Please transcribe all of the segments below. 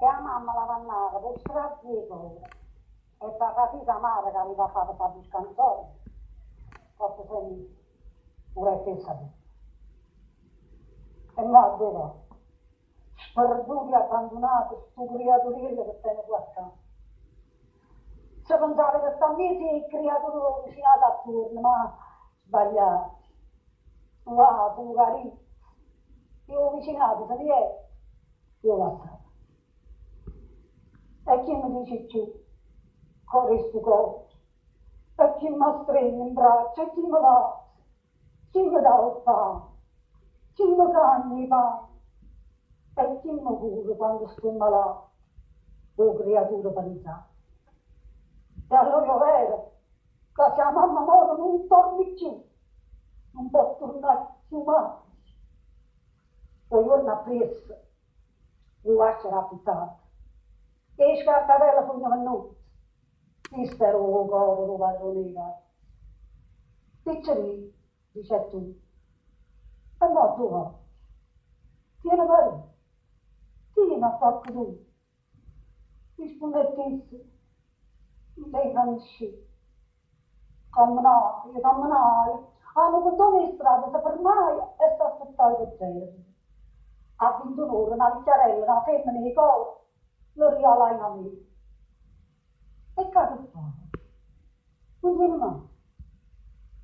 E a mamma la mannava per strada dietro. E per fatica amare che arriva a fare per buscare forse sei pure stessa. E no, dove? Sperduti abbandonati, stu creaturelle che stanno qua. Se pensate che sta mesi e creature vicinato attorno, ma sbagliati. Va, tu carino. Io vicinato, se ti è, io lasciato. E chi mi dice più, con questo corpo? E chi mi stringe in braccio? E chi mi dà? Chi mi dà il pane? Chi mi cagna i pani? E chi mi cura quando sto malato? O creatura pensate. E allora io vedo che se la mamma muore non torni più, non può tornare più mai. Poi torna presso, lo lascia rapitato. E scartavella poi non venuto. Ti spero lo povero padronino. Piccoli, dice tu. E no, tu va. Tieni per tieni a qualcuno. Rispondettisi. Non sei canisci. Camminare, camminare. Hanno fatto una strada, se per mai è stato aspettato per te. Ha vinto un'ora, una picchiarella, una femmina di collo, lo riala in a me. E che fa? Non viene mai.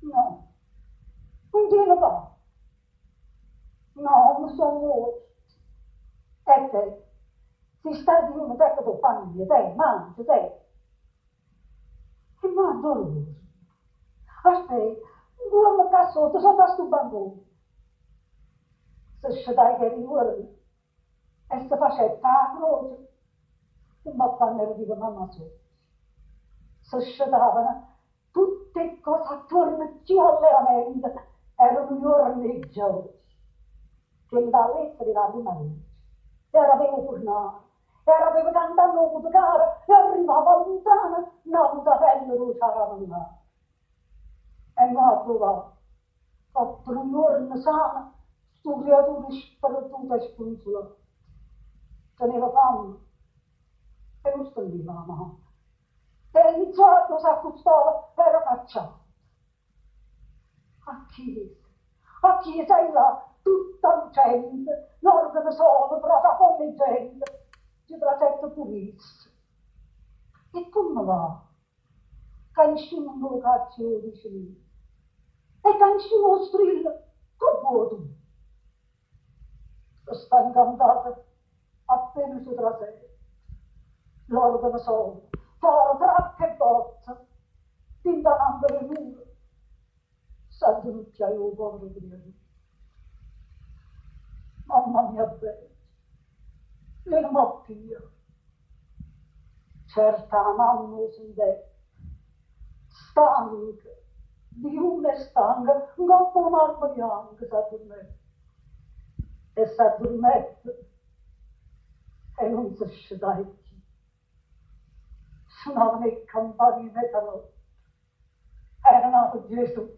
No, non viene mai. No, mi sono morto. E te, si sta di uno, te che tu famiglia, te, mangi, te. E ma dolore. Aspetta, non mi sta sotto, sono da sto bambino. Se scetai che ricordi, e se facetta la croce, non mi fanno dire mamma sotto. Se scetavano tutte cose attorno più alleamente, erano giorni e giorni. Che dall'essere la prima legge. Era avevo tornato, era avevo cantando un caro, e arrivava lontana, non da pelle rosa ravannata. E non ha trovato, per un giorno sana, sto creatura sperduta e sconsolata. Teneva fame e non stendeva la mano. E il giorno si accostava, era cacciato. A chi sei là, tutta gente, l'organo solo, però la folle gente, ci trasetta purissimo. E come va? Che nessuno non lo caccia, dice lui. E che nessuno lo strilla, che vuoi tu? Sta incantata, appena si trasetta. L'organo solo, fare tracche e bozza, tintanando le mura. S'addruccia io, povero creatura. Mamma mia bella, le mappia. Certa mamma si vede, stanca, di una è stanca, dopo un'altra bianca s'addormenta. E s'addormenta e non si scedai più. Suonavano i campani metanotte. Era nato Gesù.